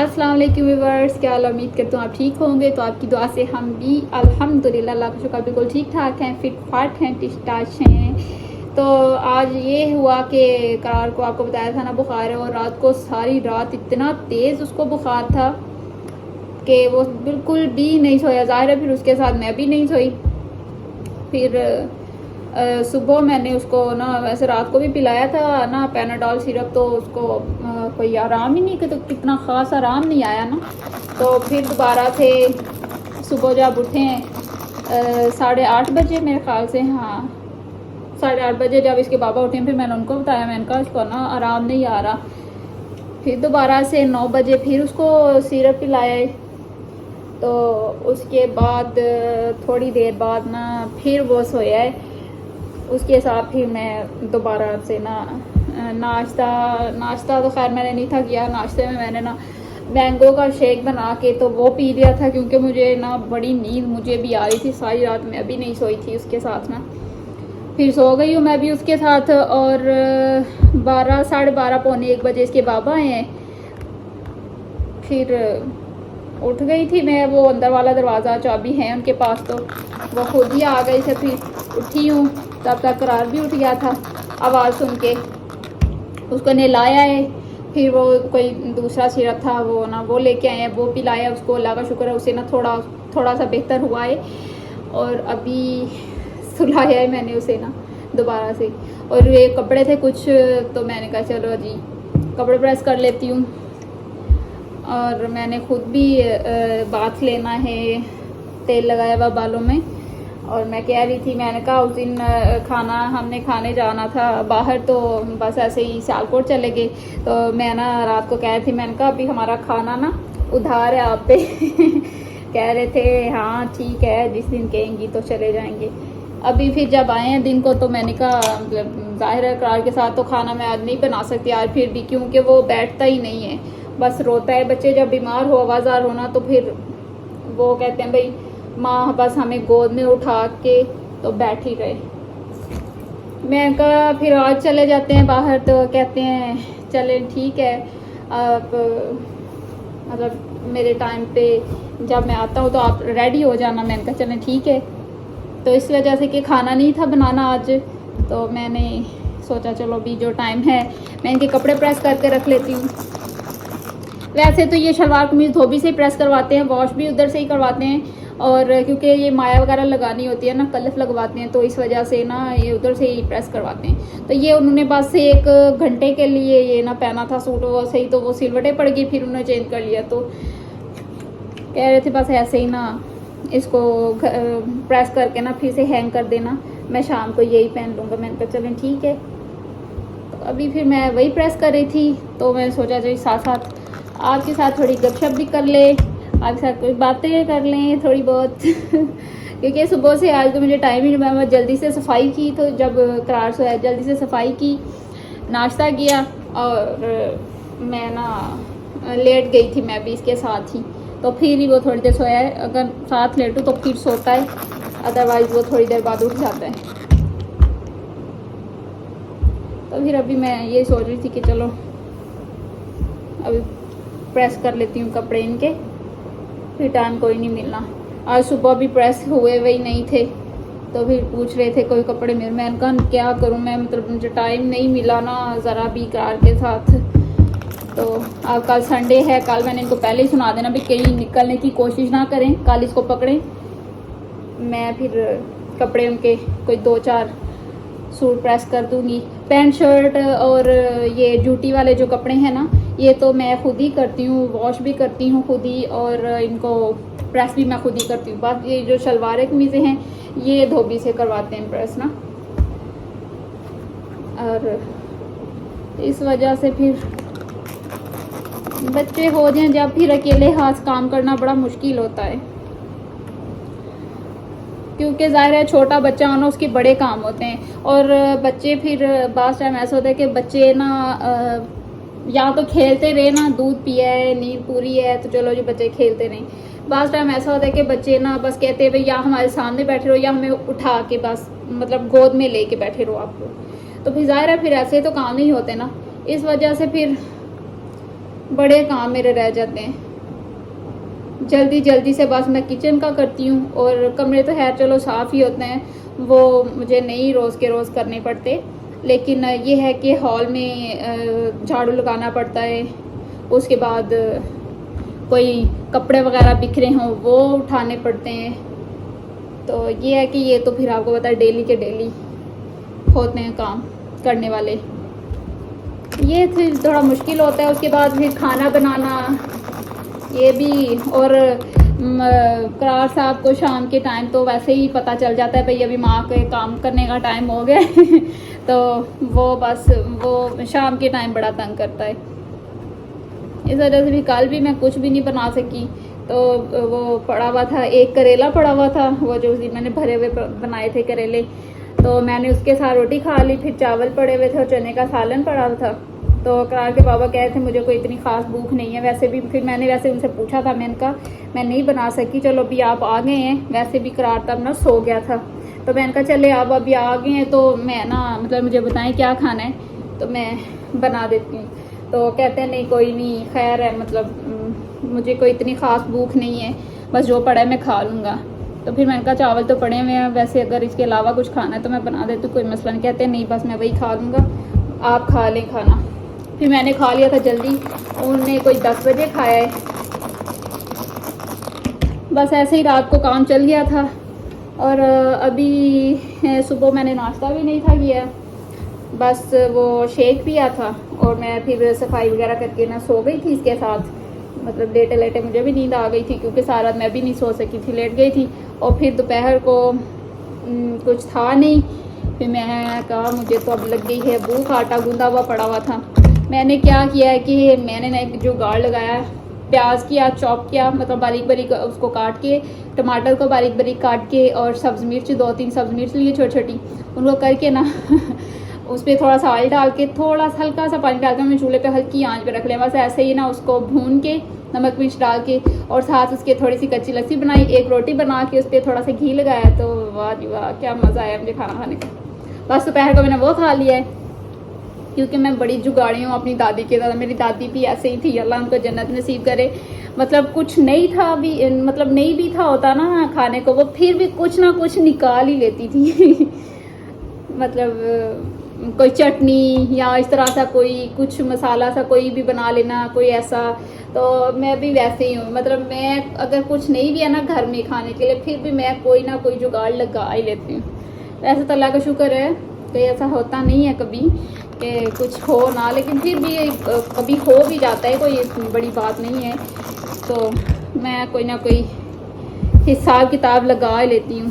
अस्सलाम वालेकुम व्यूअर्स, क्या हाल, उम्मीद करता हूँ आप ठीक होंगे। तो आपकी दुआ से हम भी अल्हम्दुलिल्लाह अल्लाह का शुक्र बिल्कुल ठीक ठाक हैं, फिट फाट हैं, टिश टाश हैं। तो आज ये हुआ कि करार को आपको बताया था ना बुखार है, और रात को सारी रात इतना तेज़ उसको बुखार था कि वो बिल्कुल भी नहीं सोया। ज़ाहिर है फिर उसके साथ मैं भी नहीं सोई। फिर सुबह मैंने उसको ना वैसे रात को भी पिलाया था ना पैनाडॉल सिरप, तो उसको कोई आराम ही नहीं, कि तो कितना ख़ास आराम नहीं आया ना। तो फिर दोबारा से सुबह जब उठे 8:30 बजे मेरे ख्याल से, हाँ 8:30 बजे जब इसके बाबा उठे, फिर मैंने उनको बताया, मैंने कहा इसको ना आराम नहीं आ रहा। फिर दोबारा से 9 बजे फिर उसको सिरप पिलाया। तो उसके बाद थोड़ी देर बाद ना फिर वो सोया है। उसके साथ फिर मैं दोबारा से ना नाश्ता तो खैर मैंने नहीं था किया। नाश्ते में मैंने ना मैंगो का शेक बना के तो वो पी लिया था, क्योंकि मुझे ना बड़ी नींद मुझे भी आ रही थी। सारी रात मैं भी नहीं सोई थी उसके साथ ना। फिर सो गई हूँ मैं भी उसके साथ। और 12 12:30 पौने 1 बजे इसके बाबा आए हैं। फिर उठ गई थी मैं, वो अंदर वाला दरवाज़ा चाबी है उनके पास, तो वो खुद ही आ गई थे। फिर उठी हूँ तब तक करार भी उठ गया था आवाज़ सुन के। उसको नहलाया है, फिर वो कोई दूसरा सिरप था वो ना वो लेके आए हैं, वो पिलाया उसको। अल्लाह का शुक्र है उसे ना थोड़ा सा बेहतर हुआ है। और अभी सुलाया है मैंने उसे ना दोबारा से। और ये कपड़े थे कुछ, तो मैंने कहा चलो जी कपड़े प्रेस कर लेती हूँ। और मैंने खुद भी बाथ लेना है, तेल लगाया हुआ बालों में। और मैं कह रही थी, मैंने कहा उस दिन हमने खाने जाना था बाहर, तो बस ऐसे ही सियालकोट चले गए। तो मैं ना रात को कह रही थी, मैंने कहा अभी हमारा खाना ना उधार है आप पे कह रहे थे हाँ ठीक है, जिस दिन कहेंगी तो चले जाएंगे। अभी फिर जब आए हैं दिन को, तो मैंने कहा ज़ाहिर है करार के साथ तो खाना मैं आज नहीं बना सकती यार, फिर भी क्योंकि वो बैठता ही नहीं है, बस रोता है। बच्चे जब बीमार हो आवाज़ार होना, तो फिर वो कहते हैं भाई माँ बस हमें गोद में उठा के तो बैठ ही रहे। मैं कहा फिर आज चले जाते हैं बाहर, तो कहते हैं चलें ठीक है, आप मतलब मेरे टाइम पे जब मैं आता हूँ तो आप रेडी हो जाना। मैंने कहा चलें ठीक है। तो इस वजह से कि खाना नहीं था बनाना आज, तो मैंने सोचा चलो अभी जो टाइम है मैं इनके कपड़े प्रेस करके रख लेती हूँ। वैसे तो ये शलवार कमीज़ धोबी से ही प्रेस करवाते हैं, वॉश भी उधर से ही करवाते हैं। और क्योंकि ये माया वगैरह लगानी होती है ना, कलफ लगवाते हैं, तो इस वजह से ना ये उधर से ही प्रेस करवाते हैं। तो ये उन्होंने बस से 1 घंटे के लिए ये ना पहना था सूट, वो सही तो वो सिलवटें पड़ गई, फिर उन्होंने चेंज कर लिया। तो कह रहे थे बस ऐसे ही ना इसको प्रेस करके ना फिर से हैंग कर देना, मैं शाम को यही पहन लूँगा। मैंने कहा चलें ठीक है। तो अभी फिर मैं वही प्रेस कर रही थी, तो मैं सोचा चलिए साथ साथ आपके साथ थोड़ी गपशप भी कर ले, आपके साथ कोई बातें कर लें थोड़ी बहुत क्योंकि सुबह से आज तो मुझे टाइम ही नहीं। मैं जल्दी से सफाई की, तो जब करार सोया जल्दी से सफाई की, नाश्ता किया, और मैं ना लेट गई थी मैं भी इसके साथ ही। तो फिर ही वो थोड़ी देर सोया है, अगर साथ लेटूँ तो फिर सोता है, अदरवाइज़ वो थोड़ी देर बाद उठ जाता है। तो फिर अभी मैं ये सोच रही थी कि चलो अभी प्रेस कर लेती हूँ कपड़े इनके, फिर टाइम कोई नहीं मिलना। आज सुबह भी प्रेस हुए वही नहीं थे, तो फिर पूछ रहे थे कोई कपड़े मिल, मैंने कहा क्या करूँ मैं, मतलब मुझे टाइम नहीं मिला ना ज़रा भी करार के साथ। तो अब कल संडे है, कल मैंने इनको पहले ही सुना देना भी कहीं निकलने की कोशिश ना करें, कल इसको पकड़ें। मैं फिर कपड़े उनके कोई 2-4 सूट प्रेस कर दूंगी। पैंट शर्ट और ये ड्यूटी वाले जो कपड़े हैं ना, ये तो मैं खुद ही करती हूँ, वॉश भी करती हूँ खुद ही, और इनको प्रेस भी मैं खुद ही करती हूँ। बस ये जो शलवार कमीज़ें हैं ये धोबी से करवाते हैं प्रेस ना। और इस वजह से फिर बच्चे हो जाएं जब, फिर अकेले हाथ काम करना बड़ा मुश्किल होता है, क्योंकि ज़ाहिर है छोटा बच्चा होना उसके बड़े काम होते हैं। और बच्चे फिर बास टाइम ऐसा होता है कि बच्चे ना या तो खेलते रहे ना, दूध पिया है, नींद पूरी है, तो चलो जी बच्चे खेलते रहें। बास टाइम ऐसा होता है कि बच्चे ना बस कहते हैं भाई या हमारे सामने बैठे रहो या हमें उठा के बस मतलब गोद में लेके बैठे रहो आपको। तो फिर ज़ाहिर है फिर ऐसे तो काम नहीं होते ना। इस वजह से फिर बड़े काम मेरे रह जाते हैं। जल्दी जल्दी से बस मैं किचन का करती हूँ, और कमरे तो है चलो साफ़ ही होते हैं, वो मुझे नहीं रोज़ के रोज़ करने पड़ते। लेकिन ये है कि हॉल में झाड़ू लगाना पड़ता है, उसके बाद कोई कपड़े वगैरह बिखरे हों वो उठाने पड़ते हैं। तो ये है कि ये तो फिर आपको पता है डेली के डेली होते हैं काम करने वाले। ये फिर थोड़ा मुश्किल होता है। उसके बाद फिर खाना बनाना ये भी, और करार साहब को शाम के टाइम तो वैसे ही पता चल जाता है भाई अभी माँ के काम करने का टाइम हो गया है तो वो बस वो शाम के टाइम बड़ा तंग करता है। इस वजह से भी कल भी मैं कुछ भी नहीं बना सकी। तो वो पड़ा हुआ था, एक करेला पड़ा हुआ था, वो जो उस दिन मैंने भरे हुए बनाए थे करेले, तो मैंने उसके साथ रोटी खा ली। फिर चावल पड़े हुए थे और चने का सालन पड़ा हुआ था। तो करार के बाबा कह रहे थे मुझे कोई इतनी ख़ास भूख नहीं है वैसे भी। फिर मैंने वैसे उनसे पूछा था, मैंने कहा मैं नहीं बना सकी, चलो अभी आप आ गए हैं। वैसे भी करार तब ना सो गया था, तो मैंने कहा चले आप अभी आ गए हैं तो मैं ना मतलब मुझे बताएं क्या खाना है तो मैं बना देती हूँ। तो कहते हैं नहीं कोई नहीं, खैर है, मतलब मुझे कोई इतनी ख़ास भूख नहीं है, बस जो पड़ा है मैं खा लूँगा। तो फिर मैंने कहा चावल तो पड़े हुए हैं, वैसे अगर इसके अलावा कुछ खाना है तो मैं बना देती हूँ, कोई मसला नहीं। कहते हैं नहीं बस मैं वही खा लूँगा, आप खा लें खाना। फिर मैंने खा लिया था जल्दी, उन्होंने कोई 10 बजे खाया है। बस ऐसे ही रात को काम चल गया था। और अभी सुबह मैंने नाश्ता भी नहीं था किया, बस वो शेक पिया था और मैं फिर सफाई वगैरह करके ना सो गई थी इसके साथ। मतलब लेटे लेटे मुझे भी नींद आ गई थी क्योंकि सारा रात मैं भी नहीं सो सकी थी, लेट गई थी। और फिर दोपहर को कुछ था नहीं, फिर मैं कहा मुझे तो अब लग गई है भूख, आटा गूंदा हुआ पड़ा हुआ था। मैंने क्या किया है कि मैंने ना एक जुगाड़ लगाया, प्याज किया चॉप किया, मतलब बारीक बारीक उसको काट के, टमाटर को बारीक बारीक काट के, और सब्ज़ मिर्च 2-3 सब्ज़ मिर्च लिए छोटी छोटी, उनको करके ना उस पर थोड़ा सा ऑयल डाल के, थोड़ा सा हल्का सा पानी डाल के मैंने चूल्हे पे हल्की आंच पे रख लिया। बस ऐसे ही ना उसको भून के नमक मिर्च डाल के, और साथ उसके थोड़ी सी कच्ची लस्सी बनाई, एक रोटी बना के उस पर थोड़ा सा घी लगाया। तो वाह जी वाह क्या मज़ा आया मुझे खाना खाने का। बस दोपहर को मैंने वो खा लिया है क्योंकि मैं बड़ी जुगाड़ी हूँ अपनी दादी के साथ। मेरी दादी भी ऐसे ही थी, अल्लाह उनको जन्नत नसीब करे। मतलब कुछ नहीं था भी, मतलब नहीं भी था होता ना खाने को, वो फिर भी कुछ ना कुछ निकाल ही लेती थी मतलब कोई चटनी या इस तरह सा कोई कुछ मसाला सा कोई भी बना लेना, कोई ऐसा। तो मैं भी वैसे ही हूँ, मतलब मैं अगर कुछ नहीं भी है ना घर में खाने के लिए, फिर भी मैं कोई ना कोई जुगाड़ लगा ही लेती हूँ। वैसे तो अल्लाह का शुक्र है कि ऐसा होता नहीं है कभी कि कुछ हो ना, लेकिन फिर भी कभी हो भी जाता है, कोई बड़ी बात नहीं है। तो मैं कोई ना कोई हिसाब किताब लगा लेती हूँ,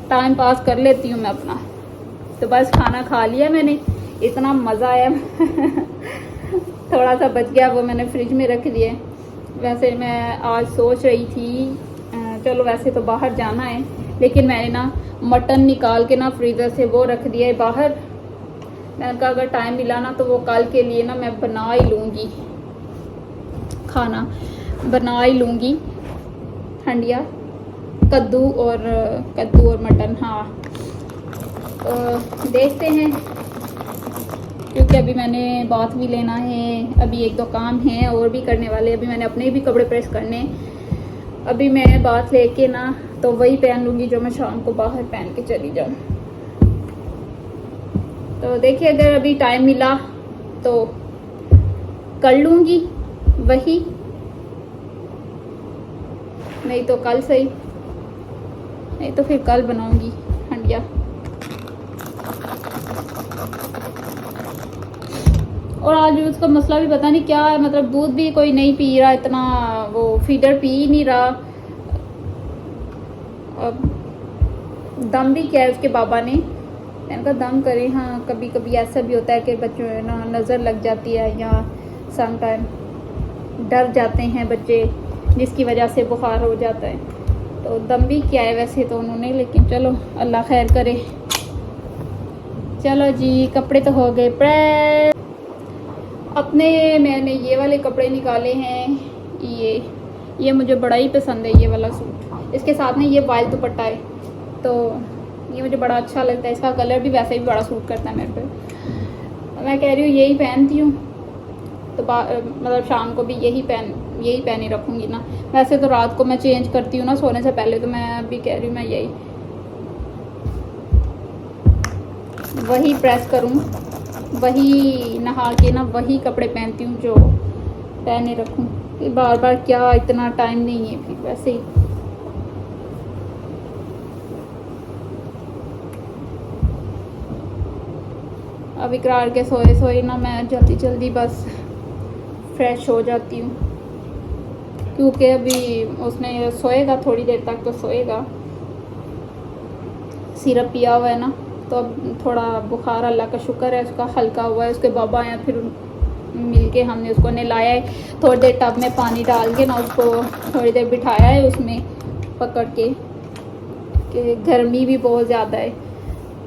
टाइम पास कर लेती हूँ मैं अपना। तो बस खाना खा लिया मैंने, इतना मज़ा आया थोड़ा सा बच गया वो मैंने फ्रिज में रख दिया। वैसे मैं आज सोच रही थी चलो वैसे तो बाहर जाना है, लेकिन मैंने ना मटन निकाल के ना फ्रीज़र से वो रख दिया है बाहर। मैंने कहा अगर टाइम मिला ना तो वो कल के लिए ना मैं बना ही लूँगी, खाना बना ही लूँगी। हंडिया कद्दू और मटन। हाँ तो देखते हैं, क्योंकि अभी मैंने बाथ भी लेना है, अभी 1-2 काम हैं और भी करने वाले। अभी मैंने अपने भी कपड़े प्रेस करने। अभी मैं बाथ लेके ना तो वही पहन लूँगी जो मैं शाम को बाहर पहन के चली जाऊँ। तो देखिए अगर अभी टाइम मिला तो कर लूँगी वही, नहीं तो कल सही, नहीं तो फिर कल बनाऊँगी हंडिया। और आज उसका मसला भी पता नहीं क्या है, मतलब दूध भी कोई नहीं पी रहा इतना, वो फीडर पी ही नहीं रहा। अब दम भी किया है उसके बाबा ने, मैंने कहा दम करें। हाँ कभी कभी ऐसा भी होता है कि बच्चों में ना नज़र लग जाती है या सम टाइम डर जाते हैं बच्चे, जिसकी वजह से बुखार हो जाता है। तो दम भी किया है वैसे तो उन्होंने, लेकिन चलो अल्लाह खैर करे। चलो जी कपड़े तो हो गए प्रेस। अपने मैंने ये वाले कपड़े निकाले हैं, ये मुझे बड़ा ही पसंद है ये वाला सूट। इसके साथ में ये वाइल दुपट्टा है, तो ये मुझे बड़ा अच्छा लगता है। इसका कलर भी वैसे भी बड़ा सूट करता है मेरे पे। मैं कह रही हूँ यही पहनती हूँ, तो मतलब शाम को भी यही पहने रखूँगी ना। वैसे तो रात को मैं चेंज करती हूँ ना सोने से पहले, तो मैं अभी कह रही हूँ मैं यही वही प्रेस करूँ, वही नहा के ना वही कपड़े पहनती हूँ जो पहने रखूँ। बार बार क्या, इतना टाइम नहीं है फिर वैसे ही। अब इकरार के सोए सोए ना मैं जल्दी जल्दी बस फ्रेश हो जाती हूँ, क्योंकि अभी उसने सोएगा थोड़ी देर तक तो सोएगा। सिरप पिया हुआ है ना, तो अब थोड़ा बुखार अल्लाह का शुक्र है उसका हल्का हुआ है। उसके बाबा आए फिर मिल के हमने उसको नहलाया है। थोड़ी देर टब में पानी डाल के ना उसको थोड़ी देर बिठाया है उसमें पकड़ के, कि गर्मी भी बहुत ज़्यादा है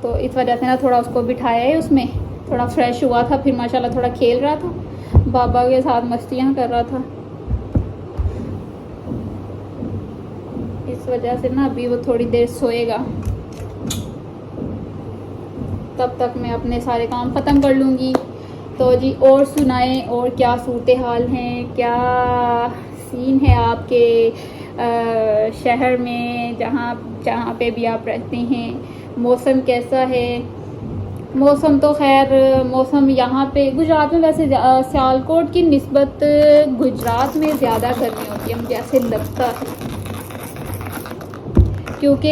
तो इस वजह से ना थोड़ा उसको बिठाया है उसमें। थोड़ा फ्रेश हुआ था, फिर माशाल्लाह थोड़ा खेल रहा था, बाबा के साथ मस्तियाँ कर रहा था। इस वजह से ना अभी वो थोड़ी देर सोएगा, तब तक मैं अपने सारे काम ख़त्म कर लूँगी। तो जी और सुनाएं, और क्या सूरत हाल हैं, क्या सीन है आपके शहर में, जहाँ पे भी आप रहते हैं। मौसम कैसा है? मौसम तो खैर मौसम यहाँ पे गुजरात में वैसे सियालकोट की निस्बत गुजरात में ज़्यादा गर्मी होती है मुझे ऐसे लगता है, क्योंकि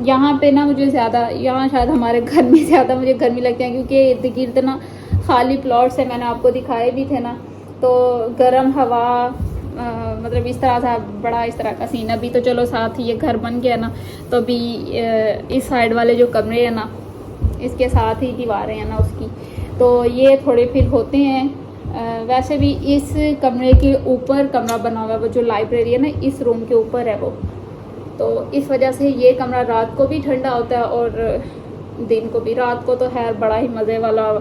यहाँ पे ना मुझे ज़्यादा, यहाँ शायद हमारे घर में ज़्यादा मुझे गर्मी लगती है, क्योंकि इर्द गिर्द ना खाली प्लॉट्स है, मैंने आपको दिखाए भी थे ना। तो गर्म हवा मतलब इस तरह था, बड़ा इस तरह का सीन। अभी तो चलो साथ ही ये घर बन गया ना, तो अभी इस साइड वाले जो कमरे हैं ना, इसके साथ ही दीवारें हैं ना उसकी, तो ये थोड़े फिर होते हैं। वैसे भी इस कमरे के ऊपर कमरा बना हुआ है, वो जो लाइब्रेरी है ना इस रूम के ऊपर है वो, तो इस वजह से ये कमरा रात को भी ठंडा होता है और दिन को भी। रात को तो खैर बड़ा ही मज़े वाला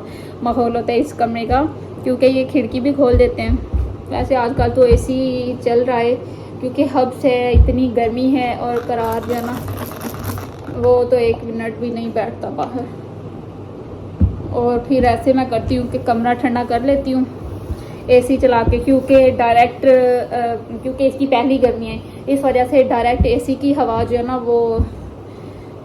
माहौल होता है इस कमरे का, क्योंकि ये खिड़की भी खोल देते हैं। वैसे आजकल तो एसी चल रहा है, क्योंकि हब से इतनी गर्मी है, और करार जो है ना वो तो 1 मिनट भी नहीं बैठता बाहर। और फिर ऐसे मैं करती हूँ कि कमरा ठंडा कर लेती हूँ एसी चला के, क्योंकि डायरेक्ट क्योंकि इसकी पहली गर्मी है, इस वजह से डायरेक्ट एसी की हवा जो है ना वो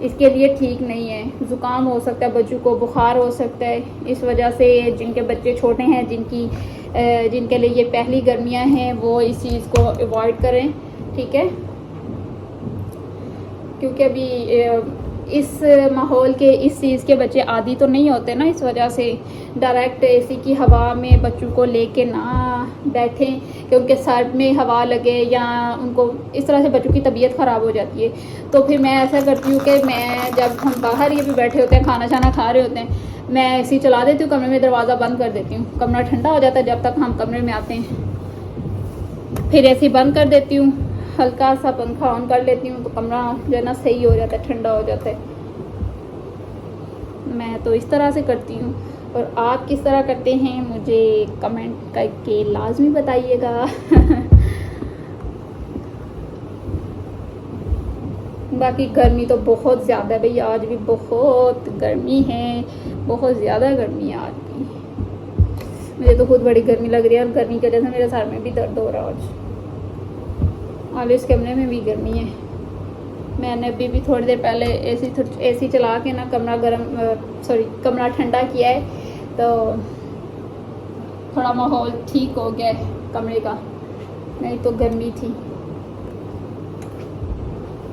इसके लिए ठीक नहीं है। ज़ुकाम हो सकता है बच्चों को, बुखार हो सकता है। इस वजह से जिनके बच्चे छोटे हैं, जिनके लिए ये पहली गर्मियां हैं, वो इस चीज़ को अवॉइड करें, ठीक है। क्योंकि अभी इस माहौल के, इस चीज़ के बच्चे आदी तो नहीं होते ना, इस वजह से डायरेक्ट एसी की हवा में बच्चों को लेके ना बैठें, क्योंकि सर में हवा लगे या उनको इस तरह से बच्चों की तबीयत ख़राब हो जाती है। तो फिर मैं ऐसा करती हूँ कि मैं जब हम बाहर ये भी बैठे होते हैं, खाना शाना खा रहे होते हैं, मैं एसी चला देती हूँ कमरे में, दरवाज़ा बंद कर देती हूँ, कमरा ठंडा हो जाता है जब तक हम कमरे में आते हैं। फिर एसी बंद कर देती हूँ, हल्का सा पंखा ऑन कर लेती हूँ, तो कमरा जो है ना सही हो जाता है, ठंडा हो जाता है। मैं तो इस तरह से करती हूँ, और आप किस तरह करते हैं मुझे कमेंट करके लाजमी बताइएगा। बाकी गर्मी तो बहुत ज़्यादा है भैया, आज भी बहुत गर्मी है, बहुत ज़्यादा गर्मी है आज भी। मुझे तो खुद बड़ी गर्मी लग रही है, और गर्मी की वजह से मेरे सर में भी दर्द हो रहा है आज, और इस कमरे में भी गर्मी है। मैंने अभी भी थोड़ी देर पहले एसी चला के ना कमरा ठंडा किया है, तो थोड़ा माहौल ठीक हो गया है कमरे का, नहीं तो गर्मी थी।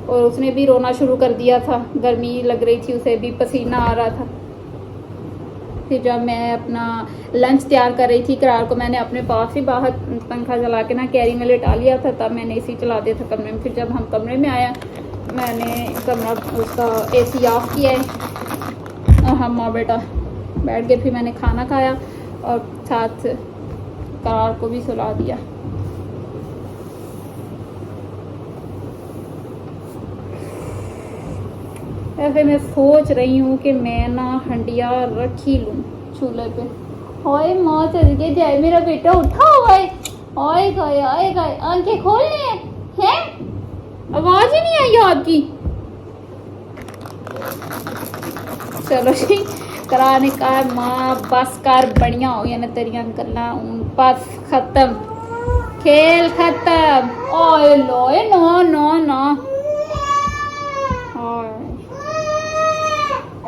और उसने भी रोना शुरू कर दिया था, गर्मी लग रही थी उसे भी, पसीना आ रहा था। फिर जब मैं अपना लंच तैयार कर रही थी, करार को मैंने अपने पास ही बाहर पंखा चला के ना कैरी में लिटा लिया था, तब मैंने एसी चला दिया था कमरे में। फिर जब हम कमरे में आया, मैंने कमरा उसका एसी ऑफ किया है, और हम माँ बेटा बैठ गए। फिर मैंने खाना खाया और साथ करार को भी सुला दिया। ऐसे मैं सोच रही हूँ कि मैं ना हंडिया रख ही लूँ चूल्हे पे। ओए माँ चल के जाए, मेरा बेटा उठा हुआ है। ओए गए आंखें खोलने हैं, आवाज ही नहीं आई आपकी। चलो जी, कराने का माँ बस कर बढ़िया हो गया ना तेरिया गल्ला बस खत्म खेल खत्म ओए लोए नो नो नो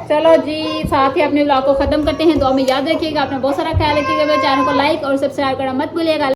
चलो जी साथ ही अपने व्लॉग को खत्म करते हैं। दुआ में याद रखिएगा, अपना बहुत सारा ख्याल रखिएगा। मेरे चैनल को लाइक और सब्सक्राइब करना मत भूलिएगा।